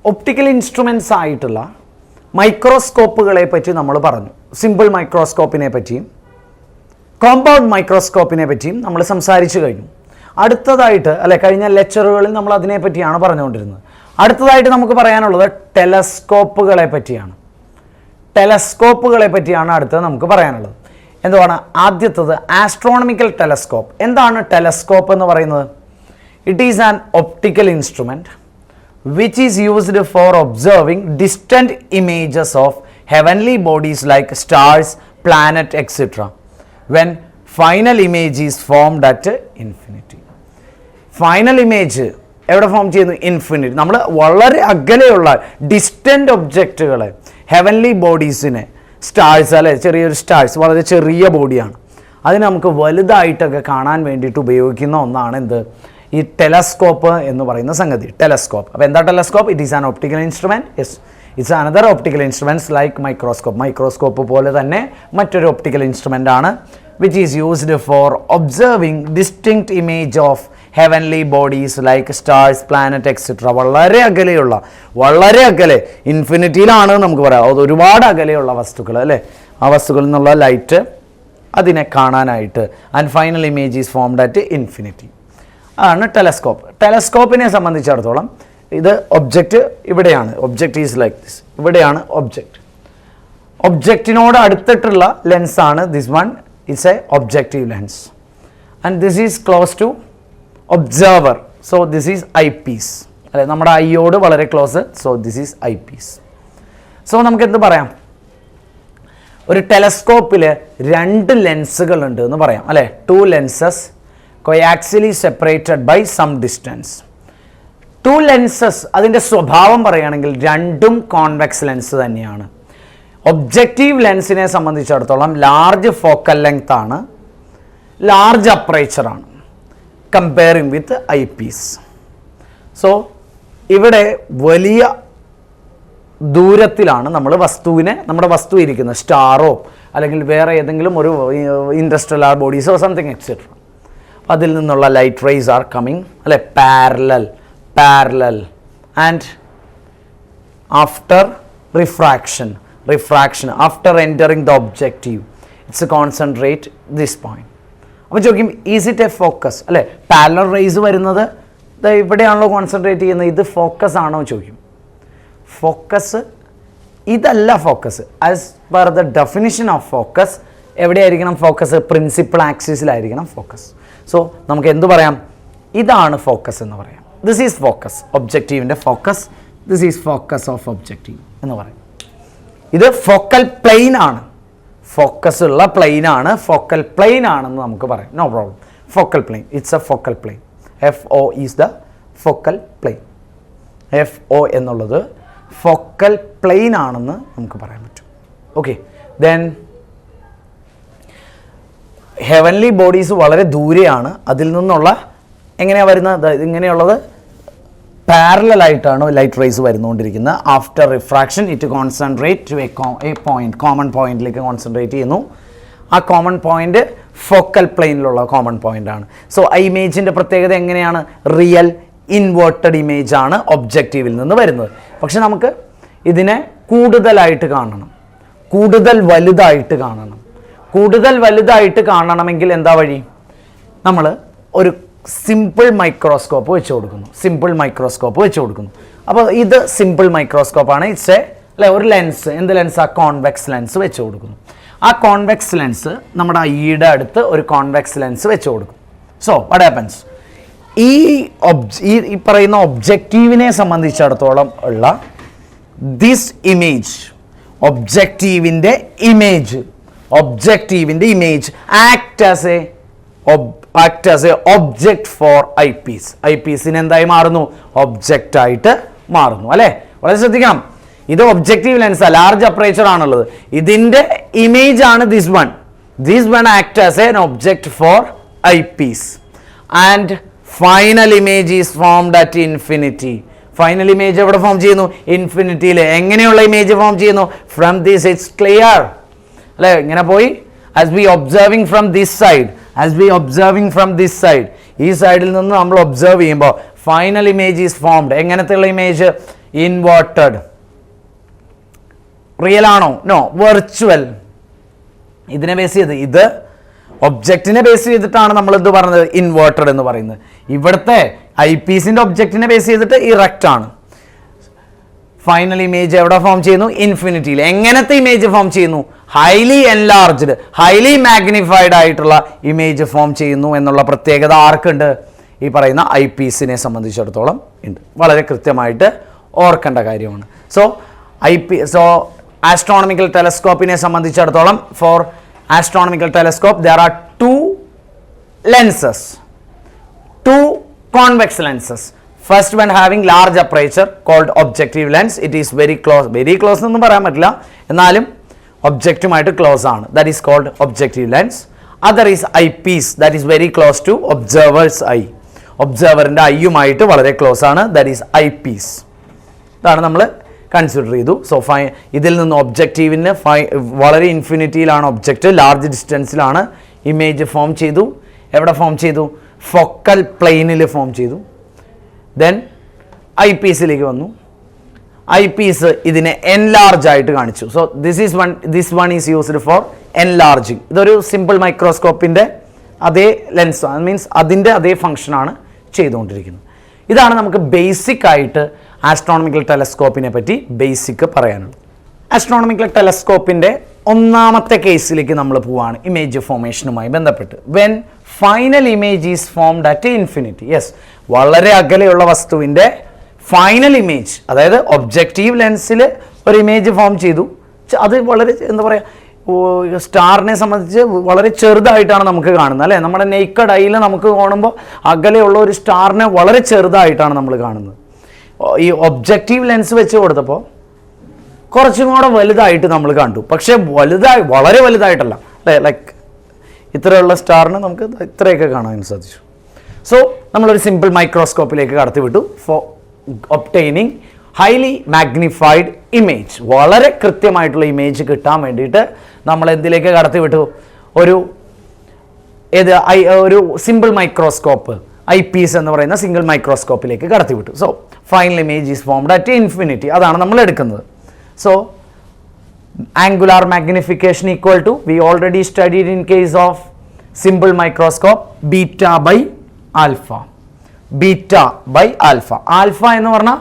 Optical instruments ആയിട്ടുള്ള മൈക്രോസ്കോപ്പുകളെ പറ്റി നമ്മൾ പറഞ്ഞു. സിമ്പിൾ മൈക്രോസ്കോപ്പിനെ പറ്റിയും കോമ്പൗണ്ട് മൈക്രോസ്കോപ്പിനെ പറ്റിയും നമ്മൾ സംസാരിച്ചു കഴിഞ്ഞു. അടുത്തതായിട്ട് കഴിഞ്ഞ ലെക്ചറുകളിൽ നമ്മൾ അതിനെ പറ്റിയാണ് പറഞ്ഞുകൊണ്ടിരുന്നത്. അടുത്തതായിട്ട് നമുക്ക് പറയാനുള്ളത് ടെലസ്കോപ്പുകളെ പറ്റിയാണ്. ടെലസ്കോപ്പുകളെ പറ്റിയാണ് അടുത്തത് നമുക്ക് പറയാനുള്ളത്. എന്താണ് ആദ്യത്തത്? Astronomical telescope. എന്താണ് ടെലസ്കോപ്പ് എന്ന് പറയുന്നത്? It is an optical instrument which is used for observing distant images of heavenly bodies like stars, planet, etc. when final image is formed at infinity. Final image എവിടെ form ചെയ്യുന്നു? Infinity. നമ്മൾ വളരെ അകലെയുള്ള distant ഒബ്ജക്റ്റുകളെ, heavenly ബോഡീസിനെ, stars ചെറിയൊരു stars വളരെ ചെറിയ ബോഡിയാണ്, അതിന് നമുക്ക് വലുതായിട്ടൊക്കെ കാണാൻ വേണ്ടിയിട്ട് ഉപയോഗിക്കുന്ന ഒന്നാണ് എന്ത്? ഈ ടെലസ്കോപ്പ് എന്ന് പറയുന്ന സംഗതി. ടെലസ്കോപ്പ്. അപ്പോൾ എന്താ telescope? It is an optical instrument. Yes, it's another optical instruments like microscope. Microscope പോലെ തന്നെ മറ്റൊരു ഒപ്റ്റിക്കൽ ഇൻസ്ട്രുമെൻ്റ് ആണ് which is used for observing distinct image of heavenly bodies like stars, planet etcetera. വളരെ അകലെ ഇൻഫിനിറ്റിയിലാണ് നമുക്ക് പറയാം. അത് ഒരുപാട് അകലെയുള്ള വസ്തുക്കൾ ആ വസ്തുക്കളിൽ നിന്നുള്ള ലൈറ്റ് അതിനെ കാണാനായിട്ട്. And final image is formed at infinity ആണ് ടെലസ്കോപ്പ്. ടെലസ്കോപ്പിനെ സംബന്ധിച്ചിടത്തോളം ഇത് ഒബ്ജക്റ്റ് ഇവിടെയാണ്. Object is like this. ഇവിടെയാണ് ഒബ്ജക്റ്റ്. ഒബ്ജക്റ്റിനോട് അടുത്തിട്ടുള്ള ലെൻസാണ് this one. It's a objective lens and this is close to observer. So this is eyepiece. നമ്മുടെ ഐയോട് വളരെ close. So this is eyepiece. So നമുക്ക് എന്ത് പറയാം? ഒരു ടെലസ്കോപ്പിൽ 2 ലെൻസുകൾ ഉണ്ട് എന്ന് പറയാം. 2 lenses coaxially separated by some distance. 2 lenses അതിൻ്റെ സ്വഭാവം പറയുകയാണെങ്കിൽ രണ്ടും കോൺവെക്സ് ലെൻസ് തന്നെയാണ്. ഒബ്ജക്റ്റീവ് ലെൻസിനെ സംബന്ധിച്ചിടത്തോളം ലാർജ് ഫോക്കൽ ലെങ്ത് ആണ്, ലാർജ് അപ്പറേച്ചറാണ് comparing with eyepiece. So ഇവിടെ വലിയ ദൂരത്തിലാണ് നമ്മുടെ വസ്തു ഇരിക്കുന്നത്. സ്റ്റാറോ അല്ലെങ്കിൽ വേറെ ഏതെങ്കിലും ഒരു ഇൻഡസ്ട്രിയൽ ബോഡീസോ സംതിങ് എക്സെട്ര. അതിൽ നിന്നുള്ള light rays are coming parallel and after refraction after entering the objective it's concentrate this point. അപ്പോൾ ചോദിക്കും is it A focus? Parallel raise വരുന്നത് ഇവിടെയാണല്ലോ കോൺസെൻട്രേറ്റ് ചെയ്യുന്നത്, ഇത് ഫോക്കസ് ആണോ ചോദിക്കും. ഫോക്കസ് ഇതല്ല. Focus as per the definition of focus എവിടെയായിരിക്കണം focus? Principal ആക്സിസിലായിരിക്കണം ഫോക്കസ്. സോ നമുക്ക് എന്ത് പറയാം? ഇതാണ് ഫോക്കസ് എന്ന് പറയാം. ദിസ് ഈസ് ഫോക്കസ്, ഒബ്ജക്റ്റീവിൻ്റെ focus. This is focus of objective എന്ന് പറയും. ഇത് ഫോക്കൽ പ്ലെയിൻ ആണ്. ഫോക്കസ് ഉള്ള പ്ലെയിൻ ആണ്, ഫോക്കൽ പ്ലെയിൻ ആണെന്ന് നമുക്ക് പറയാം. No problem. Focal plane, it's a focal plane. FO is the focal plane. FO എന്നുള്ളത് ഫോക്കൽ പ്ലെയിൻ ആണെന്ന് നമുക്ക് പറയാൻ പറ്റും. ഓക്കെ, ദെൻ ഹെവൻലി ബോഡീസ് വളരെ ദൂരെയാണ്. അതിൽ നിന്നുള്ള എങ്ങനെയാണ് വരുന്നത്? ഇങ്ങനെയുള്ളത് പാരലായിട്ടാണ് ലൈറ്റ് റേസ് വരുന്നുകൊണ്ടിരിക്കുന്നത്. After refraction it concentrate to a point, common പോയിന്റിലേക്ക് കോൺസെൻട്രേറ്റ് ചെയ്യുന്നു. ആ കോമൺ പോയിന്റ് ഫോക്കൽ പ്ലെയിനിലുള്ള കോമൺ പോയിന്റ് ആണ്. സോ ആ ഇമേജിൻ്റെ പ്രത്യേകത എങ്ങനെയാണ്? റിയൽ ഇൻവേർട്ടഡ് ഇമേജ് ആണ് ഒബ്ജക്റ്റീവിൽ നിന്ന് വരുന്നത്. പക്ഷെ നമുക്ക് ഇതിനെ കൂടുതലായിട്ട് കാണണം, കൂടുതൽ വലുതായിട്ട് കാണണം. കൂടുതൽ വലുതായിട്ട് കാണണമെങ്കിൽ എന്താ വഴി? നമ്മൾ ഒരു സിമ്പിൾ മൈക്രോസ്കോപ്പ് വെച്ച് കൊടുക്കുന്നു. അപ്പോൾ ഇത് സിമ്പിൾ മൈക്രോസ്കോപ്പാണ്. ഇറ്റ്സ് ഒരു ലെൻസ്. എന്ത് ലെൻസ്? ആ കോൺവെക്സ് ലെൻസ് വെച്ച് കൊടുക്കുന്നു. ആ കോൺവെക്സ് ലെൻസ് നമ്മുടെ ഐയുടെ അടുത്ത് ഒരു കോൺവെക്സ് ലെൻസ് വെച്ച് കൊടുക്കും. So what happens? ഈ പറയുന്ന ഒബ്ജക്റ്റീവിനെ സംബന്ധിച്ചിടത്തോളം ഉള്ള ദിസ് ഇമേജ്, ഒബ്ജക്റ്റീവിൻ്റെ image act as a object for I Ps. Eye പീസിന് എന്തായി മാറുന്നു? ഒബ്ജക്റ്റ് ആയിട്ട് മാറുന്നു. വളരെ ശ്രദ്ധിക്കണം. ഇത് ഒബ്ജക്റ്റീവ് ലെൻസ്, ലാർജ് അപ്പറേച്ചർ ആണുള്ളത്. ഇതിൻ്റെ ഇമേജ് ആണ് this one act as an object for eyepiece. And final image is formed at infinity. Final image എവിടെ ഫോം ചെയ്യുന്നു? ഇൻഫിനിറ്റിയിൽ. എങ്ങനെയുള്ള ഇമേജ് ഫോം ചെയ്യുന്നു? From this it's clear. ഇങ്ങനെ പോയി as be observing from this side, ഈ സൈഡിൽ നിന്ന് നമ്മൾ ഒബ്സർവ് ചെയ്യുമ്പോൾ ഫൈനൽ ഇമേജ് ഈസ് ഫോംഡ്. എങ്ങനത്തെയുള്ള ഇമേജ്? ഇൻവേർട്ടഡ്. റിയൽ ആണോ? നോ. വെർച്വൽ. ഇതിനെ ബേസ് ചെയ്ത്, ഇത് ഒബ്ജക്റ്റിനെ ബേസ് ചെയ്തിട്ടാണ് നമ്മൾ എന്ത് പറഞ്ഞത്, ഇൻവേർട്ടഡ് എന്ന് പറയുന്നത്. ഇവിടുത്തെ ഐ പീസിന്റെ ഒബ്ജക്റ്റിനെ ബേസ് ചെയ്തിട്ട് ഇറക്റ്റ് ആണ്. ഫൈനൽ ഇമേജ് എവിടെ ഫോം ചെയ്യുന്നു? ഇൻഫിനിറ്റിയിൽ. എങ്ങനത്തെ ഇമേജ് ഫോം ചെയ്യുന്നു? ഹൈലി എൻലാർജ്ഡ്, ഹൈലി മാഗ്നിഫൈഡ് ആയിട്ടുള്ള ഇമേജ് ഫോം ചെയ്യുന്നു എന്നുള്ള പ്രത്യേകത ആർക്കുണ്ട്? ഈ പറയുന്ന ഐ പീസിനെ സംബന്ധിച്ചിടത്തോളം ഉണ്ട്. വളരെ കൃത്യമായിട്ട് ഓർക്കേണ്ട കാര്യമാണ്. സോ ആസ്ട്രോണമിക്കൽ ടെലസ്കോപ്പിനെ സംബന്ധിച്ചിടത്തോളം, for astronomical telescope there are two lenses, two convex lenses. First one having large aperture called objective lens. It is very close എന്നൊന്നും പറയാൻ പറ്റില്ല, എന്നാലും ഒബ്ജക്റ്റുമായിട്ട് ക്ലോസ് ആണ്. That is called objective lens. Other is eyepiece, that is very close to observer's eye. ഒബ്സർവറിൻ്റെ ഐയുമായിട്ട് വളരെ close ആണ്. That is eyepiece. ഇതാണ് നമ്മൾ consider ചെയ്തു. സോ ഇതിൽ നിന്ന് ഒബ്ജക്റ്റീവിന് വളരെ ഇൻഫിനിറ്റിയിലാണ് ഒബ്ജക്റ്റ്, ലാർജ് ഡിസ്റ്റൻസിലാണ് ഇമേജ് ഫോം ചെയ്തു. എവിടെ ഫോം ചെയ്തു? ഫോക്കൽ പ്ലെയിനിൽ ഫോം ചെയ്തു. ദെൻ ഐ പീസിലേക്ക് വന്നു. ഐ പീസ് ഇതിനെ എൻലാർജ് ആയിട്ട് കാണിച്ചു. So this one is used for enlarging. ഇതൊരു സിമ്പിൾ മൈക്രോസ്കോപ്പിൻ്റെ അതേ ലെൻസ്, മീൻസ് അതിൻ്റെ അതേ ഫങ്ഷനാണ് ചെയ്തുകൊണ്ടിരിക്കുന്നത്. ഇതാണ് നമുക്ക് ബേസിക് ആയിട്ട് ആസ്ട്രോണമിക്കൽ ടെലസ്കോപ്പിനെ പറ്റി ബേസിക് പറയാനുള്ളത്. ആസ്ട്രോണമിക്കൽ ടെലസ്കോപ്പിൻ്റെ ഒന്നാമത്തെ കേസിലേക്ക് നമ്മൾ പോവുകയാണ്, ഇമേജ് ഫോർമേഷനുമായി ബന്ധപ്പെട്ട്. When final image is formed at infinity. Yes, വളരെ അകലെയുള്ള വസ്തുവിൻ്റെ ഫൈനൽ ഇമേജ്, അതായത് ഒബ്ജക്റ്റീവ് ലെൻസിൽ ഒരു ഇമേജ് ഫോം ചെയ്തു. അത് വളരെ എന്താ പറയുക, സ്റ്റാറിനെ സംബന്ധിച്ച് വളരെ ചെറുതായിട്ടാണ് നമുക്ക് കാണുന്നത്, അല്ലേ? നമ്മുടെ നെയ്ക്കഡ് ഐയിൽ നമുക്ക് കാണുമ്പോൾ അകലെയുള്ള ഒരു സ്റ്റാറിനെ വളരെ ചെറുതായിട്ടാണ് നമ്മൾ കാണുന്നത്. ഈ ഒബ്ജക്റ്റീവ് ലെൻസ് വെച്ച് കൊടുത്തപ്പോൾ കുറച്ചും കൂടെ വലുതായിട്ട് നമ്മൾ കണ്ടു. പക്ഷേ വളരെ വലുതായിട്ടല്ല, അല്ലേ? ലൈക്ക് ഇത്രയുള്ള സ്റ്റാറിന് നമുക്ക് ഇത്രയൊക്കെ കാണാൻ സാധിച്ചു. സോ നമ്മളൊരു സിമ്പിൾ മൈക്രോസ്കോപ്പിലേക്ക് കടത്തിവിട്ടു for obtaining highly magnified image. വളരെ കൃത്യമായിട്ടുള്ള ഇമേജ് കിട്ടാൻ വേണ്ടിയിട്ട് നമ്മൾ എന്തിലേക്ക് കടത്തിവിട്ടു? ഒരു സിമ്പിൾ മൈക്രോസ്കോപ്പ്, ഐ പീസ് എന്ന് പറയുന്ന സിംഗിൾ മൈക്രോസ്കോപ്പിലേക്ക് കടത്തിവിട്ടു. So final image is formed at infinity. അതാണ് നമ്മൾ എടുക്കുന്നത്. So angular magnification equal to, we already studied in case of simple microscope, beta by alpha. Beta by alpha. Alpha എന്ന് പറഞ്ഞാൽ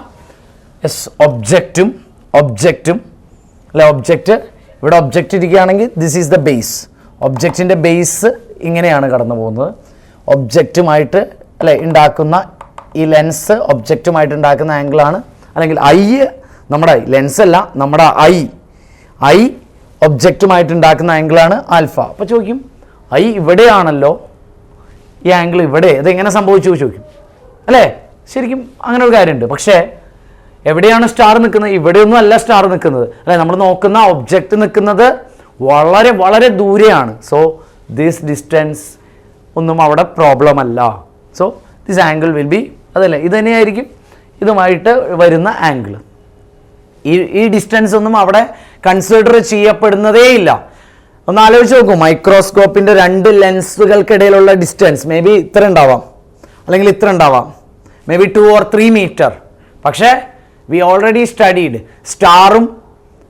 ഒബ്ജക്റ്റും അല്ലെ, ഒബ്ജക്റ്റ് ഇവിടെ ഒബ്ജക്റ്റ് ഇരിക്കുകയാണെങ്കിൽ ദിസ് ഈസ് ദ ബേസ്. ഒബ്ജക്റ്റിൻ്റെ ബേസ് ഇങ്ങനെയാണ് കടന്നു പോകുന്നത്. ഒബ്ജക്റ്റുമായിട്ട് അല്ലെ ഉണ്ടാക്കുന്ന ഈ ലെൻസ് ഒബ്ജക്റ്റുമായിട്ട് ഉണ്ടാക്കുന്ന ആംഗിളാണ്, അല്ലെങ്കിൽ ഐ, നമ്മുടെ ലെൻസ് അല്ല, നമ്മുടെ ഐ ഒബ്ജക്റ്റുമായിട്ട് ഉണ്ടാക്കുന്ന ആംഗിളാണ് ആൽഫ. അപ്പോൾ ചോദിക്കും, ഐ ഇവിടെയാണല്ലോ, ഈ ആംഗിൾ ഇവിടെ, ഇതെങ്ങനെ സംഭവിച്ചു ചോദിക്കും, അല്ലേ? ശരിക്കും അങ്ങനെ ഒരു കാര്യമുണ്ട്. പക്ഷേ എവിടെയാണ് സ്റ്റാർ നിൽക്കുന്നത്? ഇവിടെയൊന്നും അല്ല സ്റ്റാർ നിൽക്കുന്നത്, അല്ലെ? നമ്മൾ നോക്കുന്ന ഒബ്ജക്റ്റ് നിൽക്കുന്നത് വളരെ വളരെ ദൂരെയാണ്. സോ ദിസ് ഡിസ്റ്റൻസ് ഒന്നും അവിടെ പ്രോബ്ലം അല്ല. So this angle will be, അതല്ലേ, ഇത് തന്നെയായിരിക്കും ഇതുമായിട്ട് വരുന്ന ആംഗിൾ. ഈ ഡിസ്റ്റൻസ് ഒന്നും അവിടെ കൺസിഡർ ചെയ്യപ്പെടുന്നതേ ഇല്ല. ഒന്ന് ആലോചിച്ച് നോക്കൂ, മൈക്രോസ്കോപ്പിൻ്റെ രണ്ട് ലെൻസുകൾക്കിടയിലുള്ള ഡിസ്റ്റൻസ് മേ ബി ഇത്ര ഉണ്ടാവാം, അല്ലെങ്കിൽ ഇത്ര ഉണ്ടാവാം, മേ ബി 2 or 3 മീറ്റർ. പക്ഷേ വി ഓൾറെഡി സ്റ്റഡീഡ് സ്റ്റാറും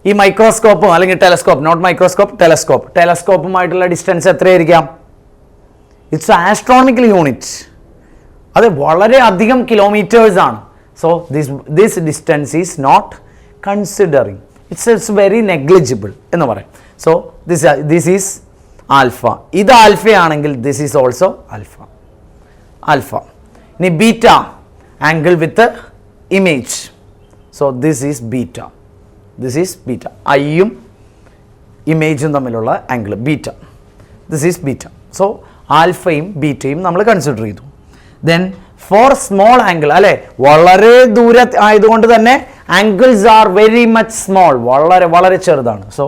ഈ മൈക്രോസ്കോപ്പും അല്ലെങ്കിൽ ടെലസ്കോപ്പ്, നോട്ട് മൈക്രോസ്കോപ്പ്, ടെലസ്കോപ്പുമായിട്ടുള്ള ഡിസ്റ്റൻസ് എത്രയായിരിക്കാം? It's astronomical unit. അത് വളരെ അധികം കിലോമീറ്റേഴ്സ് ആണ്. So this distance is not considering, it's very negligible എന്ന് പറയും. So this is alpha. ഇത് ആൽഫയാണെങ്കിൽ ദിസ് ഈസ് ഓൾസോ ആൽഫ. ഇനി beta, angle with image. So this is beta. ഐയും ഇമേജും തമ്മിലുള്ള angle beta. This is beta. So ആൽഫയും ബീറ്റയും നമ്മൾ consider ചെയ്തു. ദെൻ ഫോർ സ്മോൾ ആംഗിൾ, അല്ലെ, വളരെ ദൂരെ ആയതുകൊണ്ട് തന്നെ angles are very much small, വളരെ വളരെ ചെറുതാണ്. So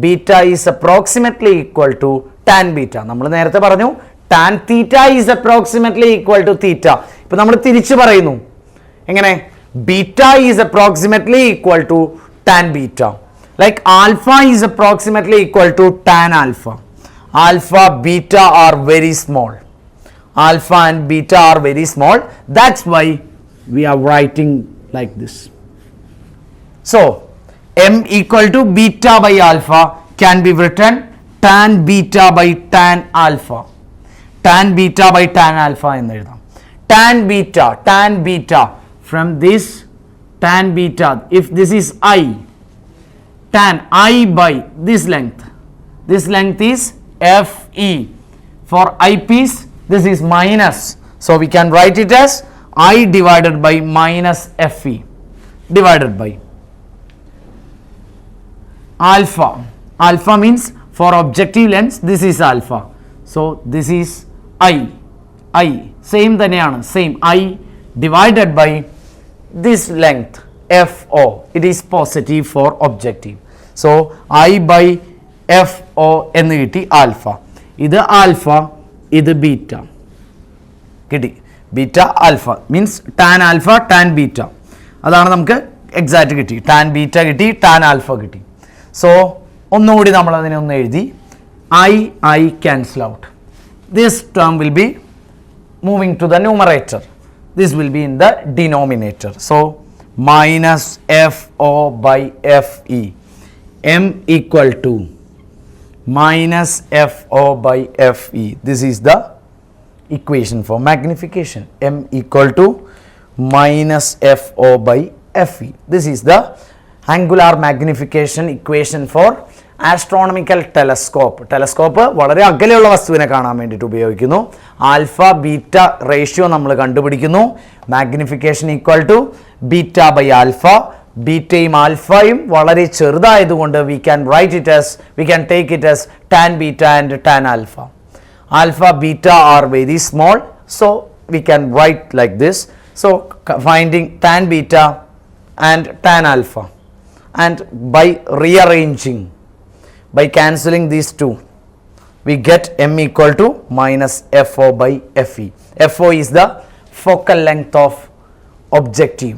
beta is approximately equal to tan beta. നമ്മൾ നേരത്തെ പറഞ്ഞു tan theta is approximately equal to theta. ഇപ്പൊ നമ്മൾ തിരിച്ചു പറയുന്നു, എങ്ങനെ? Beta is approximately equal to tan beta, like alpha is approximately equal to tan alpha. Alpha, beta are very small. Alpha and beta are very small. That's why we are writing like this. So m equal to beta by alpha can be written tan beta by tan alpha. Tan beta by tan alpha എന്ന് എഴുതാം. Tan beta from this tan beta, if this is I, tan I by this length is Fe. For eyepiece this is minus, so we can write it as I divided by minus Fe divided by alpha means for objective lens this is alpha, so this is I same തന്നെയാണ്, same I divided by this length FO, it is positive for objective, so I by FO എന്ന് കിട്ടി alpha. ഇത് alpha, ഇത് beta കിട്ടി. Beta alpha means tan alpha tan beta, അതാണ് നമുക്ക് exact കിട്ടി. Tan beta കിട്ടി, ടാൻ ആൽഫ കിട്ടി. സോ ഒന്നുകൂടി നമ്മൾ അതിനെ ഒന്ന് എഴുതി. I cancel out. This term will be moving to the numerator. This will be in the denominator. So minus FO by FE. M equal to minus FO by FE. This is the equation for magnification. M equal to minus FO by FE. This is the angular magnification equation for astronomical telescope. Telescope വളരെ അകലെയുള്ള വസ്തുവിനെ കാണാൻ വേണ്ടിയിട്ട് ഉപയോഗിക്കുന്നു. Alpha beta ratio നമ്മൾ കണ്ടുപിടിക്കുന്നു. Magnification equal to beta by alpha. ബീറ്റയും ആൽഫയും വളരെ ചെറുതായതുകൊണ്ട് we can take it as tan beta and tan alpha. Alpha beta are very small, so we can write like this. So finding tan beta and tan alpha, and by rearranging, by cancelling these two, we get m equal to minus FO by FE. FO is the focal length of objective.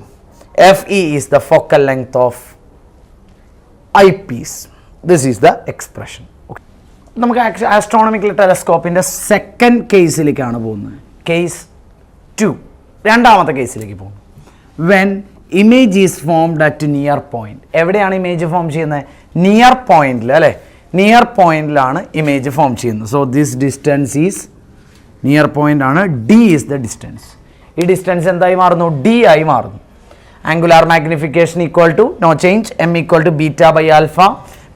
FE is the focal length of eyepiece. This is the expression. Okay. നമുക്ക് astronomical ടെലസ്കോപ്പിൻ്റെ second കേസിലേക്കാണ് പോകുന്നത്. Case 2, രണ്ടാമത്തെ കേസിലേക്ക് പോകുന്നു. When image is formed at near point. എവിടെയാണ് image form ചെയ്യുന്നത്? Near പോയിന്റിൽ, അല്ലേ? നിയർ പോയിന്റിലാണ് ഇമേജ് ഫോം ചെയ്യുന്നത്. So this distance is near point ആണ്. D is the distance. ഈ ഡിസ്റ്റൻസ് എന്തായി മാറുന്നു? ഡി ആയി മാറുന്നു. Angular magnification equal to no change, m equal to beta by alpha.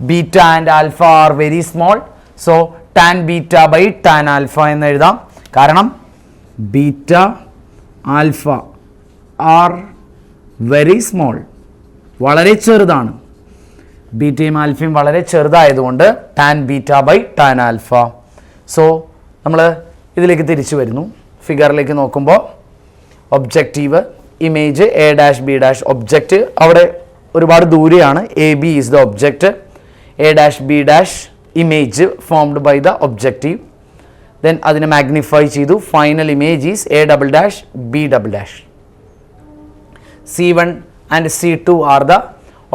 Beta and alpha are very small, so tan beta by tan alpha എന്ന് എഴുതാം. കാരണം beta alpha are very small, വളരെ ചെറുതാണ്. ബീറ്റയും ആൽഫയും വളരെ ചെറുതായതുകൊണ്ട് tan beta by tan alpha. So നമ്മൾ ഇതിലേക്ക് തിരിച്ചു വരുന്നു. ഫിഗറിലേക്ക് നോക്കുമ്പോൾ objective, image A dash B dash, object അവിടെ ഒരുപാട് ദൂരെയാണ്. A B is the object, A dash B dash image formed by the objective. Then അതിനെ മാഗ്നിഫൈ ചെയ്തു. Final image is A double dash B double dash. C1 and C2 are the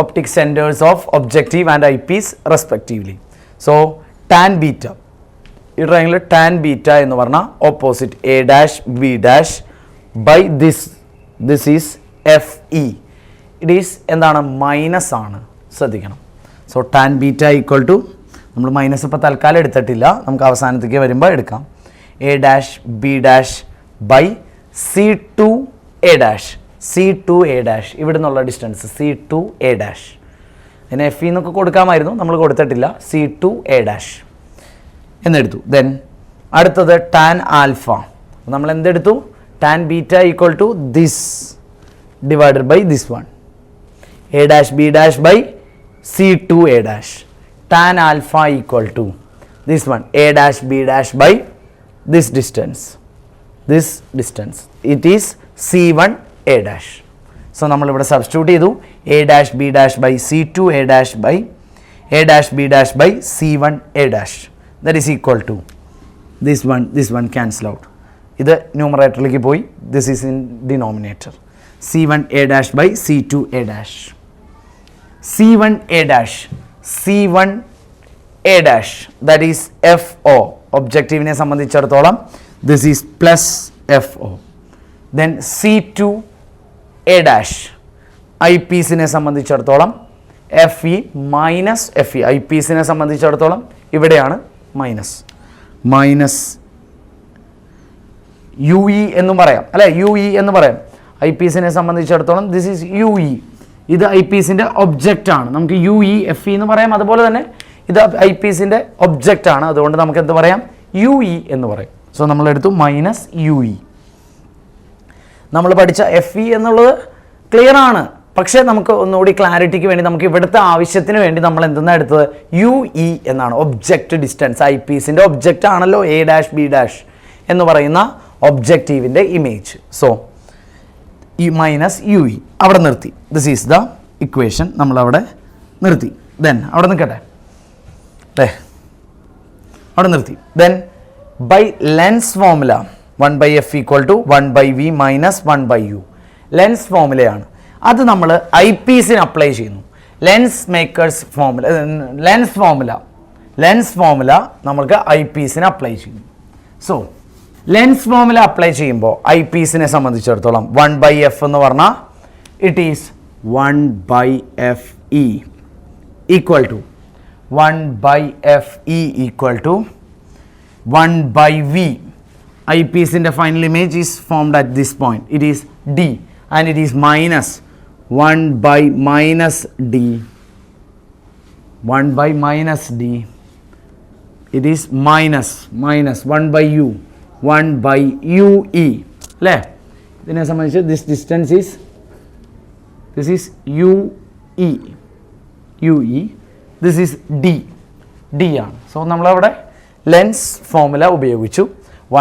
optic centers of objective and eyepiece respectively. So tan beta, ഈ triangle tan beta എന്ന് പറഞ്ഞാൽ opposite A dash B dash by this is FE. It is എന്താണ്? Minus ആണ്, ശ്രദ്ധിക്കണം. So tan beta equal to, നമ്മൾ minus ഇപ്പോൾ തൽക്കാലം എടുത്തിട്ടില്ല, നമുക്ക് അവസാനത്തേക്ക് വരുമ്പോൾ എടുക്കാം. A dash B dash by C2 A dash. C2 A dash, ഇവിടെ നിന്നുള്ള ഡിസ്റ്റൻസ് C2 എ ഡാഷ്. അതിന് FE എന്നൊക്കെ കൊടുക്കാമായിരുന്നു, നമ്മൾ കൊടുത്തിട്ടില്ല. C2 എ ഡാഷ് എന്നെടുത്തു. ദെൻ അടുത്തത് ടാൻ ആൽഫ. നമ്മൾ എന്തെടുത്തു? tan beta equal to this divided by this one, a dash b dash by C2 a dash. Tan alpha equal to this one, a dash b dash by this distance, it is C1 a dash. So നമ്മൾ ഇവിടെ substitute ചെയ്തു. a dash b dash by C2 a dash by a dash b dash by C1 a dash, that is equal to this one cancel out. ഇത് ന്യൂമറേറ്ററിലേക്ക് പോയി. This is in denominator. C1 a dash by C2 a dash. C1 a dash, C1 a dash, that is FO. ഒബ്ജക്റ്റീവിനെ സംബന്ധിച്ചിടത്തോളം this is plus FO. Then C2 a dash, eye പീസിനെ സംബന്ധിച്ചിടത്തോളം F E minus F E. Eye പീസിനെ സംബന്ധിച്ചിടത്തോളം ഇവിടെയാണ് minus U E എന്നും പറയാം അല്ലേ, യു ഇ എന്ന് പറയാം. ഐ പീസിനെ സംബന്ധിച്ചിടത്തോളം ദിസ് ഈസ് യു ഇ. ഇത് ഐ പീസിൻ്റെ ഒബ്ജക്റ്റ് ആണ്. നമുക്ക് യു ഇ എഫ് ഇ എന്ന് പറയാം. അതുപോലെ തന്നെ ഇത് ഐ പീസിൻ്റെ ഒബ്ജക്റ്റ് ആണ്. അതുകൊണ്ട് നമുക്ക് എന്ത് പറയാം, യു ഇ എന്ന് പറയും. സോ നമ്മളെടുത്തു മൈനസ് യു ഇ. നമ്മൾ പഠിച്ച എഫ് ഇ എന്നുള്ളത് ക്ലിയർ ആണ്. പക്ഷേ നമുക്ക് ഒന്നുകൂടി ക്ലാരിറ്റിക്ക് വേണ്ടി നമുക്ക് ഇവിടുത്തെ ആവശ്യത്തിന് വേണ്ടി നമ്മൾ എന്തെന്നാണ് എടുത്തത്, യു ഇ എന്നാണ്. ഒബ്ജക്റ്റ് ഡിസ്റ്റൻസ്, ഐ പീസിൻ്റെ ഒബ്ജക്റ്റ് ആണല്ലോ എ ഡാഷ് ബി ഡാഷ് എന്ന് പറയുന്ന ഒബ്ജക്റ്റീവിൻ്റെ ഇമേജ്. സോ ഈ മൈനസ് യു ഇ അവിടെ നിർത്തി. This is the equation. നമ്മളവിടെ നിർത്തി. ദെൻ അവിടെ നിൽക്കട്ടെ, അവിടെ നിർത്തി. Then by lens formula 1/f = 1/v minus 1/u. Lens ഫോർമുലയാണ്. അത് നമ്മൾ ഐ പീസിന് അപ്ലൈ ചെയ്യുന്നു. ലെൻസ് ഫോർമുല നമ്മൾക്ക് ഐ പീസിന് അപ്ലൈ ചെയ്യുന്നു. സോ ലെൻസ് ഫോർമുല അപ്ലൈ ചെയ്യുമ്പോൾ ഐ പീസിനെ സംബന്ധിച്ചിടത്തോളം 1/f എന്ന് പറഞ്ഞാൽ it is 1/fe equal to 1/fe equal to 1/v. Eye പീസിൻ്റെ final image is formed at this point. It is d and it is minus 1/-d. It is minus 1/u, 1/ue. അല്ലേ? ഇതിനെ സംബന്ധിച്ച് this distance is ue. This is d ആണ്. So നമ്മളവിടെ lens formula ഉപയോഗിച്ചു.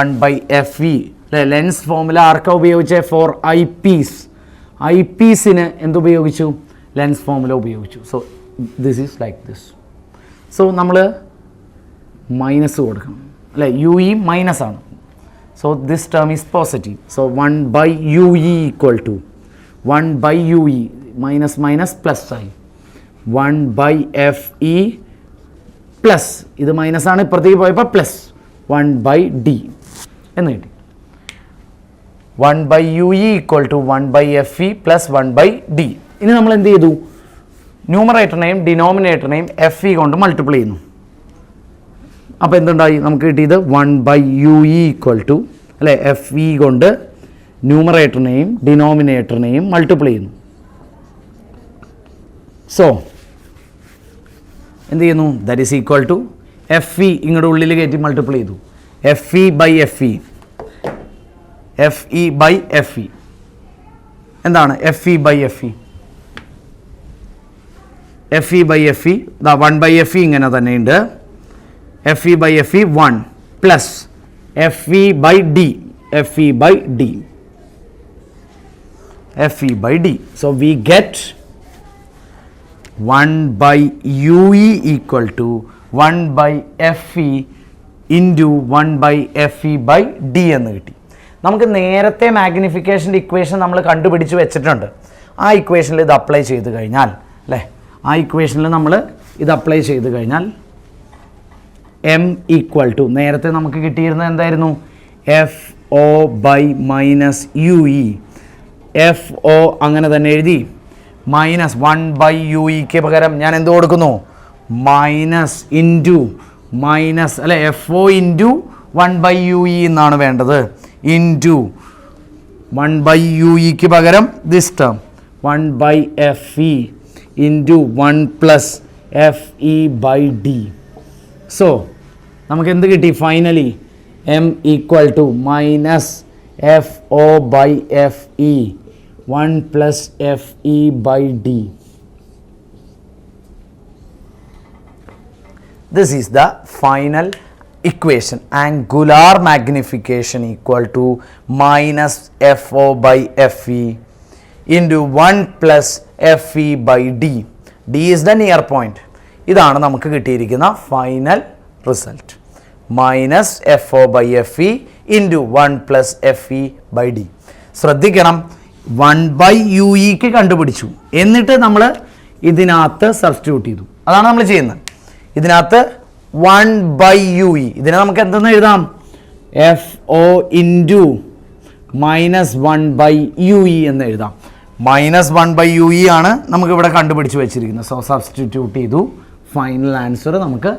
1/fe. Lens formula ആർക്കാ ഉപയോഗിച്ചത്? Four I Ps. Eye പീസിന് എന്തുപയോഗിച്ചു? ലെൻസ് ഫോർമുല ഉപയോഗിച്ചു. So this is like this. So നമ്മൾ മൈനസ് കൊടുക്കണം അല്ലേ, യു ഇ മൈനസ് ആണ്. So this term is positive. So 1/ue equal to 1/ue minus plus ആയി 1/fe പ്ലസ്, ഇത് മൈനസ് ആണ്, ഇപ്പുറത്തേക്ക് പോയപ്പോൾ പ്ലസ് 1/d എന്ന് കിട്ടി. 1/ue equal to 1/fe plus 1/d. ഇനി നമ്മൾ എന്ത് ചെയ്തു? ന്യൂമറേറ്ററിനെയും ഡിനോമിനേറ്ററിനെയും എഫ് ഇ കൊണ്ട് മൾട്ടിപ്ലൈ ചെയ്യുന്നു. അപ്പോൾ എന്തുണ്ടായി? നമുക്ക് കിട്ടിയത് 1/ue ഈക്വൽ ടു അല്ലേ, എഫ് ഇ കൊണ്ട് ന്യൂമറേറ്ററിനെയും ഡിനോമിനേറ്ററിനെയും മൾട്ടിപ്ലൈ ചെയ്യുന്നു. സോ എന്ത് ചെയ്യുന്നു? That is equal to F E ഇങ്ങോട്ട് ഉള്ളിൽ കയറ്റി മൾട്ടിപ്ലൈ ചെയ്തു. F E by F E എന്താണ്? F E by F E 1/fe ഇങ്ങനെ തന്നെയുണ്ട്. F E by F E 1 plus F E by D. So we get 1/ue equal to 1/fe into 1/fe/d എന്ന് കിട്ടി. നമുക്ക് നേരത്തെ മാഗ്നിഫിക്കേഷൻ്റെ equation നമ്മൾ കണ്ടുപിടിച്ച് വെച്ചിട്ടുണ്ട്. ആ ഇക്വേഷനിൽ ഇത് അപ്ലൈ ചെയ്ത് കഴിഞ്ഞാൽ അല്ലേ, ആ ഇക്വേഷനിൽ നമ്മൾ ഇത് അപ്ലൈ ചെയ്ത് കഴിഞ്ഞാൽ m ഈക്വൽ ടു നേരത്തെ നമുക്ക് കിട്ടിയിരുന്നത് എന്തായിരുന്നു? F o by minus U e. F o അങ്ങനെ തന്നെ എഴുതി. മൈനസ് 1/ue പകരം ഞാൻ എന്ത് കൊടുക്കുന്നു? മൈനസ് ഇൻറ്റു മൈനസ് അല്ലെ, എഫ് ഒ ഇൻറ്റു 1/ue എന്നാണ് വേണ്ടത്. ഇൻറ്റു 1/ue പകരം this term 1/fe into 1 plus F E by D. So നമുക്ക് എന്ത് കിട്ടി? Finally m equal to minus f o by F E 1 plus F E by d. This is the final equation. Angular magnification equal to minus FO by FE into 1 plus FE by D. D is the near point. ഇതാണ് നമുക്ക് കിട്ടിയിരിക്കുന്ന final result. Minus f o by F e into 1 plus F E by d. ശ്രദ്ധിക്കണം, 1/ue കണ്ടുപിടിച്ചു, എന്നിട്ട് നമ്മൾ ഇതിനകത്ത് substitute ചെയ്തു. അതാണ് നമ്മൾ ചെയ്യുന്നത്. ഇതിനകത്ത് 1/ue ഇതിനെ നമുക്ക് എന്തെന്ന് എഴുതാം? F o into minus 1/ue എന്ന് എഴുതാം. -1/UE ആണ് നമുക്കിവിടെ കണ്ടുപിടിച്ച് വെച്ചിരിക്കുന്നത്. സോ സബ്സ്റ്റിറ്റ്യൂട്ട് ചെയ്തു, ഫൈനൽ ആൻസർ നമുക്ക്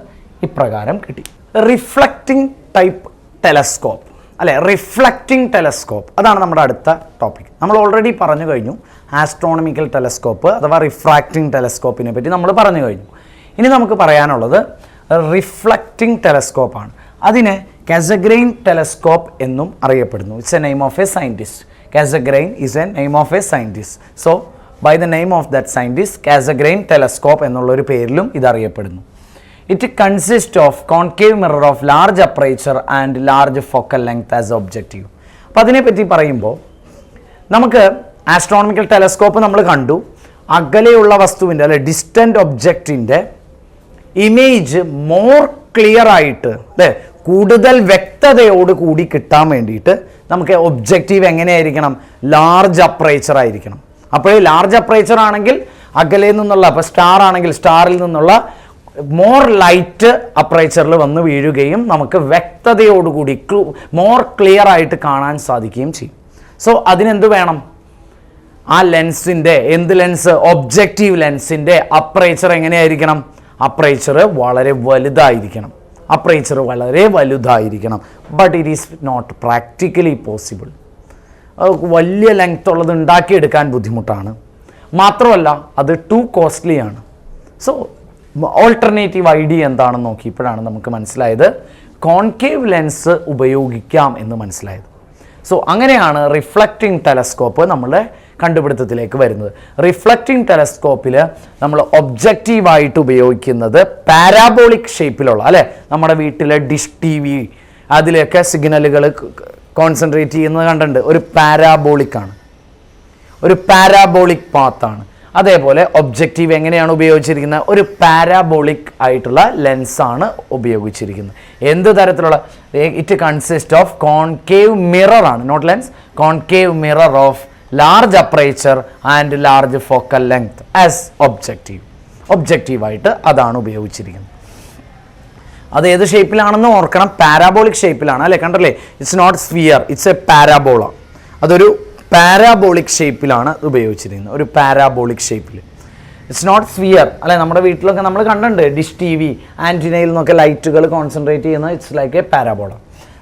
ഇപ്രകാരം കിട്ടി. റിഫ്ലക്റ്റിംഗ് ടൈപ്പ് ടെലസ്കോപ്പ് അല്ലെ, റിഫ്ലക്റ്റിംഗ് ടെലസ്കോപ്പ് അതാണ് നമ്മുടെ അടുത്ത ടോപ്പിക്. നമ്മൾ ഓൾറെഡി പറഞ്ഞു കഴിഞ്ഞു ആസ്ട്രോണമിക്കൽ ടെലസ്കോപ്പ് അഥവാ റിഫ്രാക്റ്റിംഗ് ടെലസ്കോപ്പിനെ പറ്റി നമ്മൾ പറഞ്ഞു കഴിഞ്ഞു. ഇനി നമുക്ക് പറയാനുള്ളത് റിഫ്ലക്റ്റിംഗ് ടെലസ്കോപ്പാണ്. അതിനെ കാസഗ്രെയിൻ ടെലസ്കോപ്പ് എന്നും അറിയപ്പെടുന്നു. It's a name of a scientist. Cassegrain is a name of a scientist. So by the name of that scientist Cassegrain telescope എന്നുള്ളൊരു പേരിലും ഇതറിയപ്പെടുന്നു. It consists of concave mirror of large aperture and large focal length as objective. അപ്പോൾ അതിനെപ്പറ്റി പറയുമ്പോൾ നമുക്ക് astronomical telescope നമ്മൾ കണ്ടു. അകലെയുള്ള വസ്തുവിൻ്റെ അല്ലെ ഡിസ്റ്റൻറ്റ് ഒബ്ജക്റ്റിൻ്റെ ഇമേജ് മോർ ക്ലിയർ ആയിട്ട് അല്ലേ കൂടുതൽ വ്യക്തതയോട് കൂടി കിട്ടാൻ വേണ്ടിയിട്ട് നമുക്ക് ഒബ്ജക്റ്റീവ് എങ്ങനെയായിരിക്കണം? ലാർജ് അപ്പറേച്ചർ ആയിരിക്കണം. അപ്പോൾ ലാർജ് അപ്പറേച്ചർ ആണെങ്കിൽ അകലെ നിന്നുള്ള, അപ്പോൾ സ്റ്റാർ ആണെങ്കിൽ സ്റ്റാറിൽ നിന്നുള്ള മോർ ലൈറ്റ് അപ്പറേച്ചറിൽ വന്ന് വീഴുകയും നമുക്ക് വ്യക്തതയോടുകൂടി മോർ ക്ലിയർ ആയിട്ട് കാണാൻ സാധിക്കുകയും ചെയ്യും. സോ അതിനെന്ത് വേണം? ആ ലെൻസിൻ്റെ എന്ത് ലെൻസ്? ഒബ്ജക്റ്റീവ് ലെൻസിൻ്റെ അപ്പറേച്ചർ എങ്ങനെയായിരിക്കണം? അപ്പറേച്ചർ വളരെ വലുതായിരിക്കണം. അപ്പറേച്ചർ വളരെ വലുതായിരിക്കണം. But it is not practically possible. വലിയ ലെങ്ത് ഉള്ളത് ഉണ്ടാക്കിയെടുക്കാൻ ബുദ്ധിമുട്ടാണ്. മാത്രമല്ല അത് ടു കോസ്റ്റ്ലി ആണ്. സോ ഓൾട്ടർനേറ്റീവ് ഐഡിയ എന്താണെന്ന് നോക്കിയപ്പോഴാണ് നമുക്ക് മനസ്സിലായത് കോൺകേവ് ലെൻസ് ഉപയോഗിക്കാം എന്ന് മനസ്സിലായത്. സോ അങ്ങനെയാണ് റിഫ്ലക്റ്റിംഗ് ടെലസ്കോപ്പ് നമ്മളുടെ കണ്ടുപിടുത്തത്തിലേക്ക് വരുന്നത്. റിഫ്ലക്റ്റിംഗ് ടെലസ്കോപ്പിൽ നമ്മൾ ഒബ്ജക്റ്റീവായിട്ട് ഉപയോഗിക്കുന്നത് പാരാബോളിക് ഷേപ്പിലുള്ള അല്ലേ, നമ്മുടെ വീട്ടിലെ ഡിഷ് TV അതിലൊക്കെ സിഗ്നലുകൾ കോൺസെൻട്രേറ്റ് ചെയ്യുന്നത് കണ്ടിട്ടുണ്ട്. ഒരു പാരാബോളിക്കാണ്, ഒരു പാരാബോളിക് പാത്താണ്. അതേപോലെ ഒബ്ജക്റ്റീവ് എങ്ങനെയാണ് ഉപയോഗിച്ചിരിക്കുന്നത്? ഒരു പാരാബോളിക് ആയിട്ടുള്ള ലെൻസാണ് ഉപയോഗിച്ചിരിക്കുന്നത്. എന്ത് തരത്തിലുള്ള? It consist of concave mirror ആണ്, not lens, concave mirror of large aperture and large focal length as objective. ഒബ്ജക്റ്റീവായിട്ട് അതാണ് ഉപയോഗിച്ചിരിക്കുന്നത്. അത് ഏത് ഷേപ്പിലാണെന്ന് ഓർക്കണം, പാരാബോളിക് ഷേപ്പിലാണ് അല്ലേ, കണ്ടല്ലേ? It's not sphere, it's a parabola. അതൊരു പാരാബോളിക് ഷേപ്പിലാണ് ഉപയോഗിച്ചിരിക്കുന്നത്, ഒരു പാരാബോളിക് ഷേപ്പിൽ. ഇറ്റ്സ് നോട്ട് സ്ഫിയർ അല്ലെ. നമ്മുടെ വീട്ടിലൊക്കെ നമ്മൾ കണ്ടിട്ടുണ്ട് ഡിഷ് TV ആൻറ്റിനയിൽ നിന്നൊക്കെ ലൈറ്റുകൾ കോൺസെൻട്രേറ്റ് ചെയ്യുന്നത്. It's like a parabola.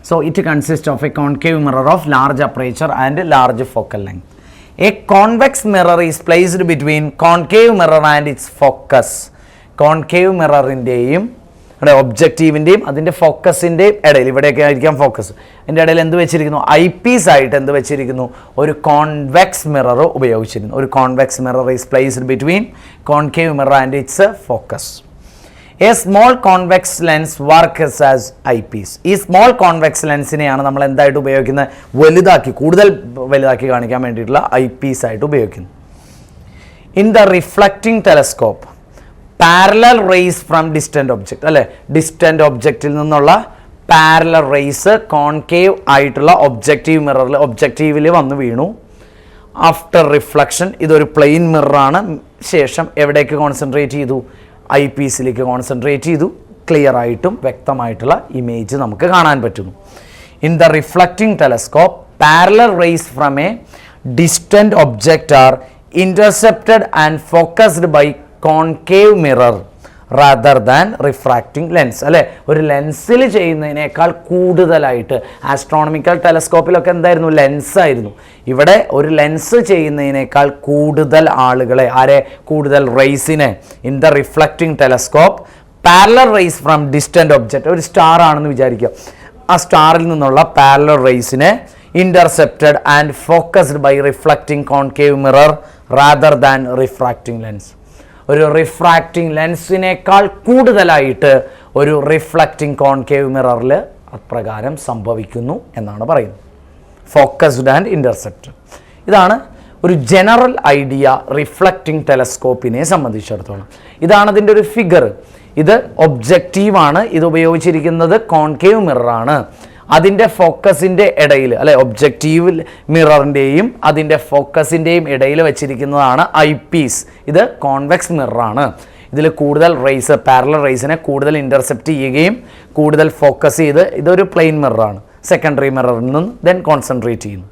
So it consist of a concave mirror of large aperture and large focal length. A convex mirror is placed between concave mirror and its focus. Concave മിററിൻ്റെയും ഒബ്ജക്റ്റീവിൻ്റെയും അതിൻ്റെ ഫോക്കസിൻ്റെയും ഇടയിൽ, ഇവിടെയൊക്കെ ആയിരിക്കാം focus, അതിൻ്റെ ഇടയിൽ എന്ത് വെച്ചിരിക്കുന്നു? ഐപീസ് ആയിട്ട് എന്ത് വെച്ചിരിക്കുന്നു? ഒരു കോൺവെക്സ് മിറർ ഉപയോഗിച്ചിരുന്നു. ഒരു convex mirror is placed between concave mirror and its focus. A small convex lens works as eyepiece. ഈ സ്മോൾ കോൺവെക്സ് ലെൻസിനെയാണ് നമ്മൾ എന്തായിട്ട് ഉപയോഗിക്കുന്നത്? വലുതാക്കി, കൂടുതൽ വലുതാക്കി കാണിക്കാൻ വേണ്ടിയിട്ടുള്ള ഐപീസ് ആയിട്ട് ഉപയോഗിക്കുന്നു. In the reflecting telescope parallel rays from distant object അല്ലേ, ഡിസ്റ്റൻറ്റ് ഒബ്ജക്റ്റിൽ നിന്നുള്ള പാരലൽ റേസ് കോൺകേവ് ആയിട്ടുള്ള ഒബ്ജക്റ്റീവ് മിററിൽ, ഒബ്ജക്റ്റീവിൽ വന്ന് വീണു. ആഫ്റ്റർ റിഫ്ലക്ഷൻ ഇതൊരു പ്ലെയിൻ മിററാണ്. ശേഷം എവിടേക്ക് കോൺസെൻട്രേറ്റ് ചെയ്തു? ഐപീസിലേക്ക് കോൺസെൻട്രേറ്റ് ചെയ്തു. ക്ലിയർ ആയിട്ടും വ്യക്തമായിട്ടുള്ള ഇമേജ് നമുക്ക് കാണാൻ പറ്റുന്നു. In the reflecting telescope parallel rays from a distant object are intercepted and focused by concave mirror rather than refracting lens അല്ലേ. ഒരു ലെൻസിൽ ചെയ്യുന്നതിനേക്കാൾ കൂടുതലായിട്ട്, ആസ്ട്രോണമിക്കൽ ടെലസ്കോപ്പിലൊക്കെ എന്തായിരുന്നു? ലെൻസായിരുന്നു. ഇവിടെ ഒരു ലെൻസ് ചെയ്യുന്നതിനേക്കാൾ കൂടുതൽ ആളുകളെ, കൂടുതൽ റേസിനെ in the reflecting telescope parallel rays from distant object, ഒരു സ്റ്റാർ ആണെന്ന് വിചാരിക്കുക, ആ സ്റ്റാറിൽ നിന്നുള്ള പാരലൽ റേസിനെ intercepted and focused by reflecting concave mirror rather than refracting lens. ഒരു റിഫ്രാക്റ്റിംഗ് ലെൻസിനേക്കാൾ കൂടുതലായിട്ട് ഒരു റിഫ്ലക്റ്റിംഗ് കോൺകേവ് മിററിൽ അപ്രകാരം സംഭവിക്കുന്നു എന്നാണ് പറയുന്നത്. Focused and intercepted. ഇതാണ് ഒരു ജനറൽ ഐഡിയ റിഫ്ലക്റ്റിംഗ് ടെലസ്കോപ്പിനെ സംബന്ധിച്ചിടത്തോളം. ഇതാണ് അതിൻ്റെ ഒരു ഫിഗർ. ഇത് ഒബ്ജക്റ്റീവാണ്, ഇത് ഉപയോഗിച്ചിരിക്കുന്നത് കോൺകേവ് മിററാണ്. അതിൻ്റെ ഫോക്കസിൻ്റെ ഇടയിൽ അല്ലെ, ഒബ്ജക്റ്റീവ് മിററിൻ്റെയും അതിൻ്റെ ഫോക്കസിൻ്റെയും ഇടയിൽ വെച്ചിരിക്കുന്നതാണ് ഐപീസ്. ഇത് കോൺവെക്സ് മിററാണ്. ഇതിൽ കൂടുതൽ റേസ്, പാരലൽ റേസിനെ കൂടുതൽ ഇൻ്റർസെപ്റ്റ് ചെയ്യുകയും കൂടുതൽ ഫോക്കസ് ചെയ്ത്, ഇതൊരു പ്ലെയിൻ മിററാണ്, സെക്കൻഡറി മിററിൽ നിന്നും ദെൻ കോൺസെൻട്രേറ്റ് ചെയ്യുന്നു.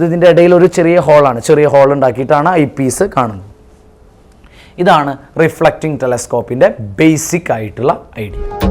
ഇതിൻ്റെ ഇടയിൽ ഒരു ചെറിയ ഹോളാണ്, ചെറിയ ഹോൾ ഉണ്ടാക്കിയിട്ടാണ് ഐ പീസ് കാണുന്നത്. ഇതാണ് റിഫ്ലക്റ്റിംഗ് ടെലസ്കോപ്പിൻ്റെ ബേസിക് ആയിട്ടുള്ള ഐഡിയ.